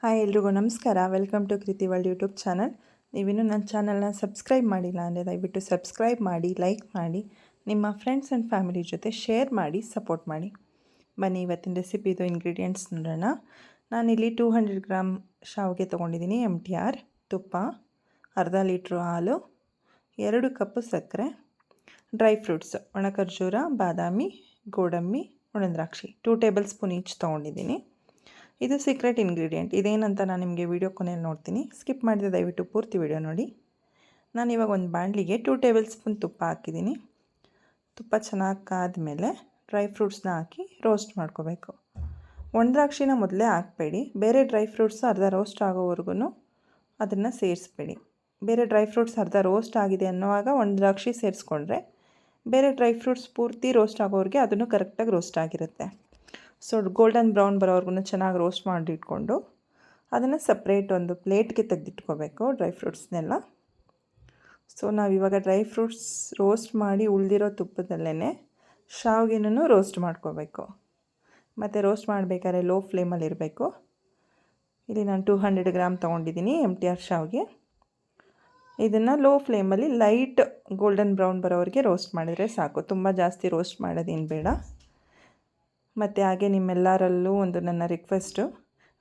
Hi ಎಲ್ರಿಗೂ ನಮಸ್ಕಾರ. Welcome to ಕೃತಿ ವರ್ಲ್ಡ್ ಯೂಟ್ಯೂಬ್ ಚಾನಲ್. ನೀವಿನ್ನೂ ನನ್ನ ಚಾನಲ್ನ ಸಬ್ಸ್ಕ್ರೈಬ್ ಮಾಡಿಲ್ಲ ಅಂದರೆ ದಯವಿಟ್ಟು ಸಬ್ಸ್ಕ್ರೈಬ್ ಮಾಡಿ, ಲೈಕ್ ಮಾಡಿ, ನಿಮ್ಮ ಫ್ರೆಂಡ್ಸ್ ಆ್ಯಂಡ್ ಫ್ಯಾಮಿಲಿ ಜೊತೆ ಶೇರ್ ಮಾಡಿ, ಸಪೋರ್ಟ್ ಮಾಡಿ. ಬನ್ನಿ ಇವತ್ತಿನ ರೆಸಿಪಿದು ಇಂಗ್ರೀಡಿಯೆಂಟ್ಸ್ ನೋಡೋಣ. ನಾನಿಲ್ಲಿ 200 ಗ್ರಾಮ್ ಶಾವಿಗೆ ತೊಗೊಂಡಿದ್ದೀನಿ, MTR ತುಪ್ಪ, ಅರ್ಧ ಲೀಟ್ರು ಹಾಲು, 2 ಕಪ್ಪು ಸಕ್ಕರೆ, ಡ್ರೈ ಫ್ರೂಟ್ಸ್ ಒಣ ಖರ್ಜೂರ, ಬಾದಾಮಿ, ಗೋಡಂಬಿ, ಒಣದ್ರಾಕ್ಷಿ 2 ಟೇಬಲ್ ಸ್ಪೂನ್ ಈಚ್ ತೊಗೊಂಡಿದ್ದೀನಿ. ಇದು ಸೀಕ್ರೆಟ್ ಇಂಗ್ರೀಡಿಯೆಂಟ್. ಇದೇನಂತ ನಾನು ನಿಮಗೆ ವಿಡಿಯೋ ಕೊನೆಯಲ್ಲಿ ನೋಡ್ತೀನಿ. ಸ್ಕಿಪ್ ಮಾಡಿದರೆ ದಯವಿಟ್ಟು ಪೂರ್ತಿ ವಿಡಿಯೋ ನೋಡಿ. ನಾನಿವಾಗ ಒಂದು ಬಾಣಲಿಗೆ 2 ಟೇಬಲ್ ಸ್ಪೂನ್ ತುಪ್ಪ ಹಾಕಿದ್ದೀನಿ. ತುಪ್ಪ ಚೆನ್ನಾಗಿ ಕಾದ್ಮೇಲೆ ಡ್ರೈ ಫ್ರೂಟ್ಸ್ನ ಹಾಕಿ ರೋಸ್ಟ್ ಮಾಡ್ಕೋಬೇಕು. ಒಣದ್ರಾಕ್ಷಿನ ಮೊದಲೇ ಹಾಕಬೇಡಿ. ಬೇರೆ ಡ್ರೈ ಫ್ರೂಟ್ಸ್ ಅರ್ಧ ರೋಸ್ಟ್ ಆಗೋವರೆಗೂ ಅದನ್ನು ಸೇರಿಸ್ಬೇಡಿ. ಬೇರೆ ಡ್ರೈ ಫ್ರೂಟ್ಸ್ ಅರ್ಧ ರೋಸ್ಟ್ ಆಗಿದೆ ಅನ್ನೋವಾಗ ಒಣದ್ರಾಕ್ಷಿ ಸೇರಿಸ್ಕೊಂಡ್ರೆ ಬೇರೆ ಡ್ರೈ ಫ್ರೂಟ್ಸ್ ಪೂರ್ತಿ ರೋಸ್ಟ್ ಆಗೋವರೆಗೆ ಅದನ್ನು ಕರೆಕ್ಟಾಗಿ ರೋಸ್ಟ್ ಆಗಿರುತ್ತೆ. ಸೊ ಗೋಲ್ಡನ್ ಬ್ರೌನ್ ಬರೋವರೆಗೂ ಚೆನ್ನಾಗಿ ರೋಸ್ಟ್ ಮಾಡಿ ಇಟ್ಕೊಂಡು ಅದನ್ನು ಸಪ್ರೇಟ್ ಒಂದು ಪ್ಲೇಟ್ಗೆ ತೆಗೆದಿಟ್ಕೋಬೇಕು ಡ್ರೈ ಫ್ರೂಟ್ಸ್ನೆಲ್ಲ. ಸೊ ನಾವಿವಾಗ ಡ್ರೈ ಫ್ರೂಟ್ಸ್ ರೋಸ್ಟ್ ಮಾಡಿ ಉಳಿದಿರೋ ತುಪ್ಪದಲ್ಲೇ ಶಾವಿಗೆನೂ ರೋಸ್ಟ್ ಮಾಡ್ಕೋಬೇಕು. ಮತ್ತು ರೋಸ್ಟ್ ಮಾಡಬೇಕಾದ್ರೆ ಲೋ ಫ್ಲೇಮಲ್ಲಿ ಇರಬೇಕು. ಇಲ್ಲಿ ನಾನು 200 ಗ್ರಾಮ್ ತೊಗೊಂಡಿದ್ದೀನಿ MTR ಶಾವಿಗೆ. ಇದನ್ನು ಲೋ ಫ್ಲೇಮಲ್ಲಿ ಲೈಟ್ ಗೋಲ್ಡನ್ ಬ್ರೌನ್ ಬರೋವರೆಗೆ ರೋಸ್ಟ್ ಮಾಡಿದರೆ ಸಾಕು. ತುಂಬ ಜಾಸ್ತಿ ರೋಸ್ಟ್ ಮಾಡೋದೇನು ಬೇಡ. ಮತ್ತು ಹಾಗೆ ನಿಮ್ಮೆಲ್ಲರಲ್ಲೂ ಒಂದು ನನ್ನ ರಿಕ್ವೆಸ್ಟು,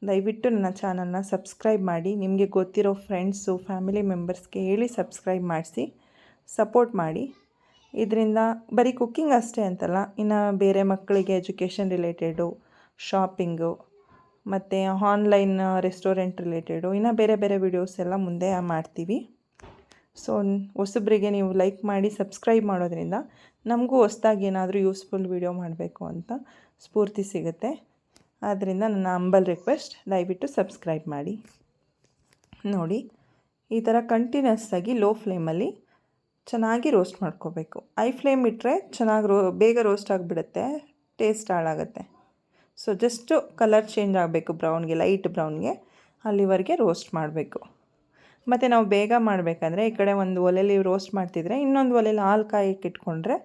ದಯವಿಟ್ಟು ನನ್ನ ಚಾನಲ್ನ ಸಬ್ಸ್ಕ್ರೈಬ್ ಮಾಡಿ. ನಿಮಗೆ ಗೊತ್ತಿರೋ ಫ್ರೆಂಡ್ಸು, ಫ್ಯಾಮಿಲಿ ಮೆಂಬರ್ಸ್ಗೆ ಹೇಳಿ ಸಬ್ಸ್ಕ್ರೈಬ್ ಮಾಡಿಸಿ, ಸಪೋರ್ಟ್ ಮಾಡಿ. ಇದರಿಂದ ಬರೀ ಕುಕ್ಕಿಂಗ್ ಅಷ್ಟೇ ಅಂತಲ್ಲ, ಇನ್ನು ಬೇರೆ ಮಕ್ಕಳಿಗೆ ಎಜುಕೇಷನ್ ರಿಲೇಟೆಡು, ಶಾಪಿಂಗು, ಮತ್ತು ಆನ್ಲೈನ್ ರೆಸ್ಟೋರೆಂಟ್ ರಿಲೇಟೆಡು, ಇನ್ನು ಬೇರೆ ಬೇರೆ ವಿಡಿಯೋಸ್ ಎಲ್ಲ ಮುಂದೆ ಮಾಡ್ತೀವಿ. ಸೊ ಹೊಸಬ್ರಿಗೆ ನೀವು ಲೈಕ್ ಮಾಡಿ ಸಬ್ಸ್ಕ್ರೈಬ್ ಮಾಡೋದ್ರಿಂದ ನಮಗೂ ಹೊಸ್ದಾಗಿ ಏನಾದರೂ ಯೂಸ್ಫುಲ್ ವಿಡಿಯೋ ಮಾಡಬೇಕು ಅಂತ ಸ್ಫೂರ್ತಿ ಸಿಗುತ್ತೆ. ಆದ್ದರಿಂದ ನನ್ನ ಹಂಬಲ್ ರಿಕ್ವೆಸ್ಟ್, ದಯವಿಟ್ಟು ಸಬ್ಸ್ಕ್ರೈಬ್ ಮಾಡಿ. ನೋಡಿ, ಈ ಥರ ಕಂಟಿನ್ಯೂಸ್ ಆಗಿ ಲೋ ಫ್ಲೇಮಲ್ಲಿ ಚೆನ್ನಾಗಿ ರೋಸ್ಟ್ ಮಾಡ್ಕೋಬೇಕು. ಐ ಫ್ಲೇಮ್ ಇಟ್ಟರೆ ಚೆನ್ನಾಗಿ ಬೇಗ ರೋಸ್ಟ್ ಆಗಿಬಿಡುತ್ತೆ, ಟೇಸ್ಟ್ ಹಾಳಾಗುತ್ತೆ. ಸೊ ಜಸ್ಟು ಕಲರ್ ಚೇಂಜ್ ಆಗಬೇಕು ಬ್ರೌನ್ಗೆ, ಲೈಟ್ ಬ್ರೌನ್ಗೆ, ಅಲ್ಲಿವರೆಗೆ ರೋಸ್ಟ್ ಮಾಡಬೇಕು. ಮತ್ತು ನಾವು ಬೇಗ ಮಾಡಬೇಕಂದ್ರೆ ಈ ಕಡೆ ಒಂದು ಒಲೆಯಲ್ಲಿ ರೋಸ್ಟ್ ಮಾಡ್ತಿದ್ರೆ ಇನ್ನೊಂದು ಒಲೆಯಲ್ಲಿ ಹಾಲು ಕಾಯಕ್ಕೆ ಇಟ್ಕೊಂಡ್ರೆ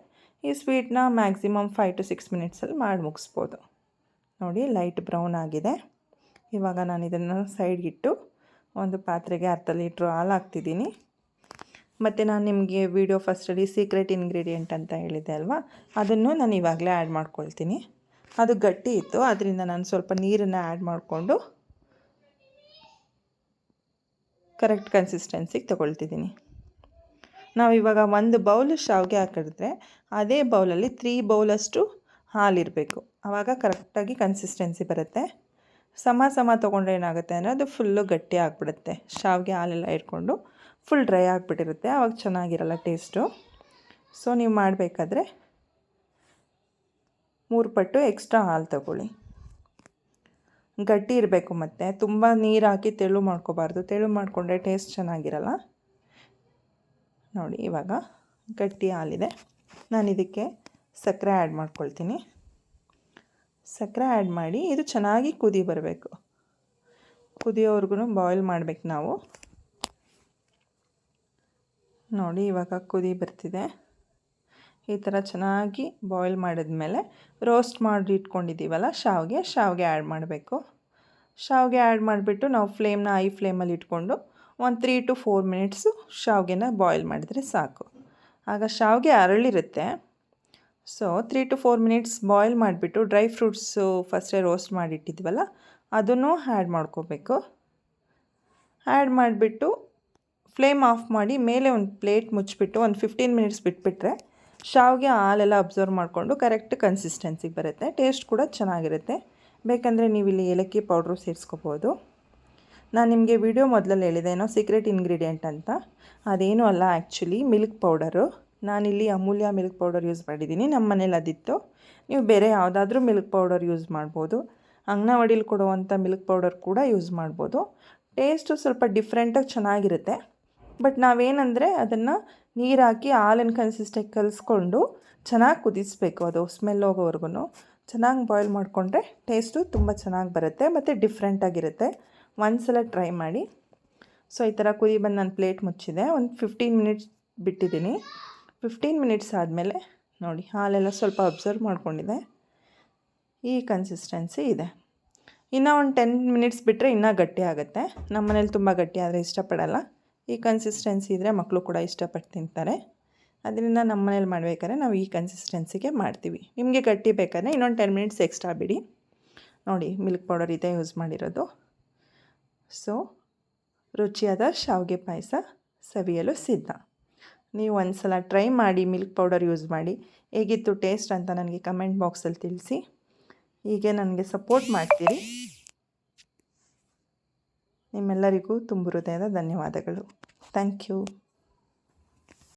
ಈ ಸ್ವೀಟ್ನ ಮ್ಯಾಕ್ಸಿಮಮ್ 5 to 6 ಮಿನಿಟ್ಸಲ್ಲಿ ಮಾಡಿ ಮುಗಿಸ್ಬೋದು. ನೋಡಿ, ಲೈಟ್ ಬ್ರೌನ್ ಆಗಿದೆ. ಇವಾಗ ನಾನು ಇದನ್ನು ಸೈಡ್ಗಿಟ್ಟು ಒಂದು ಪಾತ್ರೆಗೆ ಅರ್ಧ ಲೀಟ್ರ್ ಹಾಲು ಹಾಕ್ತಿದ್ದೀನಿ. ಮತ್ತು ನಾನು ನಿಮಗೆ ವಿಡಿಯೋ ಫಸ್ಟಲ್ಲಿ ಸೀಕ್ರೆಟ್ ಇಂಗ್ರೀಡಿಯೆಂಟ್ ಅಂತ ಹೇಳಿದ್ದೆ ಅಲ್ವಾ, ಅದನ್ನು ನಾನು ಇವಾಗಲೇ ಆ್ಯಡ್ ಮಾಡ್ಕೊಳ್ತೀನಿ. ಅದು ಗಟ್ಟಿ ಇತ್ತು, ಅದರಿಂದ ನಾನು ಸ್ವಲ್ಪ ನೀರನ್ನು ಆ್ಯಡ್ ಮಾಡಿಕೊಂಡು ಕರೆಕ್ಟ್ ಕನ್ಸಿಸ್ಟೆನ್ಸಿಗೆ ತೊಗೊಳ್ತಿದ್ದೀನಿ. ನಾವಿವಾಗ 1 ಬೌಲ್ ಶಾವಿಗೆ ಹಾಕಿದ್ರೆ ಅದೇ ಬೌಲಲ್ಲಿ 3 ಬೌಲಷ್ಟು ಹಾಲಿರಬೇಕು. ಆವಾಗ ಕರೆಕ್ಟಾಗಿ ಕನ್ಸಿಸ್ಟೆನ್ಸಿ ಬರುತ್ತೆ. ಸಮ ತೊಗೊಂಡ್ರೆ ಏನಾಗುತ್ತೆ ಅಂದರೆ ಅದು ಫುಲ್ಲು ಗಟ್ಟಿ ಆಗಿಬಿಡುತ್ತೆ. ಶಾವಿಗೆ ಹಾಲೆಲ್ಲ ಇಟ್ಕೊಂಡು ಫುಲ್ ಡ್ರೈ ಆಗಿಬಿಟ್ಟಿರುತ್ತೆ, ಆವಾಗ ಚೆನ್ನಾಗಿರಲ್ಲ ಟೇಸ್ಟು. ಸೊ ನೀವು ಮಾಡಬೇಕಾದ್ರೆ 3 ಪಟ್ಟು ಎಕ್ಸ್ಟ್ರಾ ಹಾಲು ತಗೊಳ್ಳಿ. ಗಟ್ಟಿ ಇರಬೇಕು, ಮತ್ತು ತುಂಬ ನೀರು ಹಾಕಿ ತೆಳು ಮಾಡ್ಕೋಬಾರ್ದು. ತೆಳು ಮಾಡಿಕೊಂಡ್ರೆ ಟೇಸ್ಟ್ ಚೆನ್ನಾಗಿರಲ್ಲ. ನೋಡಿ, ಇವಾಗ ಗಟ್ಟಿ ಹಾಲಿದೆ. ನಾನು ಇದಕ್ಕೆ ಸಕ್ಕರೆ ಆ್ಯಡ್ ಮಾಡ್ಕೊಳ್ತೀನಿ. ಸಕ್ಕರೆ ಆ್ಯಡ್ ಮಾಡಿ ಇದು ಚೆನ್ನಾಗಿ ಕುದಿ ಬರಬೇಕು. ಕುದಿಯೋವರೆಗೂ ಬಾಯ್ಲ್ ಮಾಡಬೇಕು ನಾವು. ನೋಡಿ, ಇವಾಗ ಕುದಿ ಬರ್ತಿದೆ. ಈ ಥರ ಚೆನ್ನಾಗಿ ಬಾಯ್ಲ್ ಮಾಡಿದ್ಮೇಲೆ ರೋಸ್ಟ್ ಮಾಡಿ ಇಟ್ಕೊಂಡಿದ್ದೀವಲ್ಲ ಶಾವಿಗೆ ಆ್ಯಡ್ ಮಾಡಬೇಕು. ಶಾವಿಗೆ ಆ್ಯಡ್ ಮಾಡಿಬಿಟ್ಟು ನಾವು ಫ್ಲೇಮ್ನ ಐ ಫ್ಲೇಮಲ್ಲಿ ಇಟ್ಕೊಂಡು ಒಂದು 3 to 4 ಮಿನಿಟ್ಸು ಶಾವಿಗೆನ ಬಾಯ್ಲ್ ಮಾಡಿದರೆ ಸಾಕು. ಆಗ ಶಾವಿಗೆ ಅರಳಿರುತ್ತೆ. ಸೊ 3 to 4 ಮಿನಿಟ್ಸ್ ಬಾಯ್ಲ್ ಮಾಡಿಬಿಟ್ಟು ಡ್ರೈ ಫ್ರೂಟ್ಸು ಫಸ್ಟೇ ರೋಸ್ಟ್ ಮಾಡಿಟ್ಟಿದ್ವಲ್ಲ ಅದನ್ನು ಆ್ಯಡ್ ಮಾಡ್ಕೋಬೇಕು. ಆ್ಯಡ್ ಮಾಡಿಬಿಟ್ಟು ಫ್ಲೇಮ್ ಆಫ್ ಮಾಡಿ ಮೇಲೆ ಒಂದು ಪ್ಲೇಟ್ ಮುಚ್ಚಿಬಿಟ್ಟು ಒಂದು 15 ಮಿನಿಟ್ಸ್ ಬಿಟ್ಬಿಟ್ರೆ ಶಾವಿಗೆ ಹಾಲೆಲ್ಲ ಅಬ್ಸರ್ವ್ ಮಾಡಿಕೊಂಡು ಕರೆಕ್ಟ್ ಕನ್ಸಿಸ್ಟೆನ್ಸಿಗೆ ಬರುತ್ತೆ. ಟೇಸ್ಟ್ ಕೂಡ ಚೆನ್ನಾಗಿರುತ್ತೆ. ಬೇಕಂದರೆ ನೀವು ಇಲ್ಲಿ ಏಲಕ್ಕಿ ಪೌಡ್ರು ಸೇರಿಸ್ಕೋಬೋದು. ನಾನು ನಿಮಗೆ ವಿಡಿಯೋ ಮೊದಲಲ್ಲಿ ಹೇಳಿದೆ ಏನೋ ಸೀಕ್ರೆಟ್ ಇಂಗ್ರೀಡಿಯೆಂಟ್ ಅಂತ. ಅದೇನೂ ಅಲ್ಲ, ಆ್ಯಕ್ಚುಲಿ ಮಿಲ್ಕ್ ಪೌಡರು. ನಾನಿಲ್ಲಿ ಅಮೂಲ್ಯ ಮಿಲ್ಕ್ ಪೌಡರ್ ಯೂಸ್ ಮಾಡಿದ್ದೀನಿ. ನಮ್ಮ ಮನೇಲಿ ಅದಿತ್ತು. ನೀವು ಬೇರೆ ಯಾವುದಾದ್ರೂ ಮಿಲ್ಕ್ ಪೌಡರ್ ಯೂಸ್ ಮಾಡ್ಬೋದು. ಅಂಗನವಾಡಿಲಿ ಕೊಡುವಂಥ ಮಿಲ್ಕ್ ಪೌಡರ್ ಕೂಡ ಯೂಸ್ ಮಾಡ್ಬೋದು. ಟೇಸ್ಟು ಸ್ವಲ್ಪ ಡಿಫ್ರೆಂಟಾಗಿ ಚೆನ್ನಾಗಿರುತ್ತೆ. ಬಟ್ ನಾವೇನಂದರೆ ಅದನ್ನು ನೀರು ಹಾಕಿ ಹಾಲಿನ ಕನ್ಸಿಸ್ಟೆನ್ಸಿ ಕಲಿಸ್ಕೊಂಡು ಚೆನ್ನಾಗಿ ಕುದಿಸ್ಬೇಕು. ಅದು ಸ್ಮೆಲ್ ಹೋಗೋವರೆಗೂ ಚೆನ್ನಾಗಿ ಬಾಯ್ಲ್ ಮಾಡಿಕೊಂಡ್ರೆ ಟೇಸ್ಟು ತುಂಬ ಚೆನ್ನಾಗಿ ಬರುತ್ತೆ ಮತ್ತು ಡಿಫ್ರೆಂಟಾಗಿರುತ್ತೆ. ಒಂದ್ಸಲ ಟ್ರೈ ಮಾಡಿ. ಸೊ ಈ ಥರ ಕುದಿ ಬಂದು ನಾನು ಪ್ಲೇಟ್ ಮುಚ್ಚಿದೆ. ಒಂದು 15 ಮಿನಿಟ್ಸ್ ಬಿಟ್ಟಿದ್ದೀನಿ. 15 ಮಿನಿಟ್ಸ್ ಆದಮೇಲೆ ನೋಡಿ, ಹಾಲೆಲ್ಲ ಸ್ವಲ್ಪ ಅಬ್ಸರ್ವ್ ಮಾಡ್ಕೊಂಡಿದೆ. ಈ ಕನ್ಸಿಸ್ಟೆನ್ಸಿ ಇದೆ. ಇನ್ನೂ ಒಂದು 10 ಮಿನಿಟ್ಸ್ ಬಿಟ್ಟರೆ ಇನ್ನೂ ಗಟ್ಟಿ ಆಗುತ್ತೆ. ನಮ್ಮ ಮನೇಲಿ ತುಂಬ ಗಟ್ಟಿ ಆದರೆ ಇಷ್ಟಪಡಲ್ಲ. ಈ ಕನ್ಸಿಸ್ಟೆನ್ಸಿ ಇದ್ದರೆ ಮಕ್ಕಳು ಕೂಡ ಇಷ್ಟಪಟ್ಟು ತಿಂತಾರೆ. ಅದರಿಂದ ನಮ್ಮ ಮನೇಲಿ ಮಾಡಬೇಕಾದ್ರೆ ನಾವು ಈ ಕನ್ಸಿಸ್ಟೆನ್ಸಿಗೆ ಮಾಡ್ತೀವಿ. ನಿಮಗೆ ಗಟ್ಟಿ ಬೇಕಾದ್ರೆ ಇನ್ನೊಂದು 10 ಮಿನಿಟ್ಸ್ ಎಕ್ಸ್ಟ್ರಾ ಬಿಡಿ. ನೋಡಿ, ಮಿಲ್ಕ್ ಪೌಡರ್ ಇದೇ ಯೂಸ್ ಮಾಡಿರೋದು. ಸೊ ರುಚಿಯಾದ ಶಾವಿಗೆ ಪಾಯಸ ಸವಿಯಲು ಸಿದ್ಧ. ನೀವು ಒಂದು ಸಲ ಟ್ರೈ ಮಾಡಿ, ಮಿಲ್ಕ್ ಪೌಡರ್ ಯೂಸ್ ಮಾಡಿ. ಹೇಗಿತ್ತು ಟೇಸ್ಟ್ ಅಂತ ನನಗೆ ಕಮೆಂಟ್ ಬಾಕ್ಸಲ್ಲಿ ತಿಳಿಸಿ. ಹೀಗೆ ನನಗೆ ಸಪೋರ್ಟ್ ಮಾಡ್ತೀರಿ. ನಿಮ್ಮೆಲ್ಲರಿಗೂ ತುಂಬ ಹೃದಯದ ಧನ್ಯವಾದಗಳು. Thank you.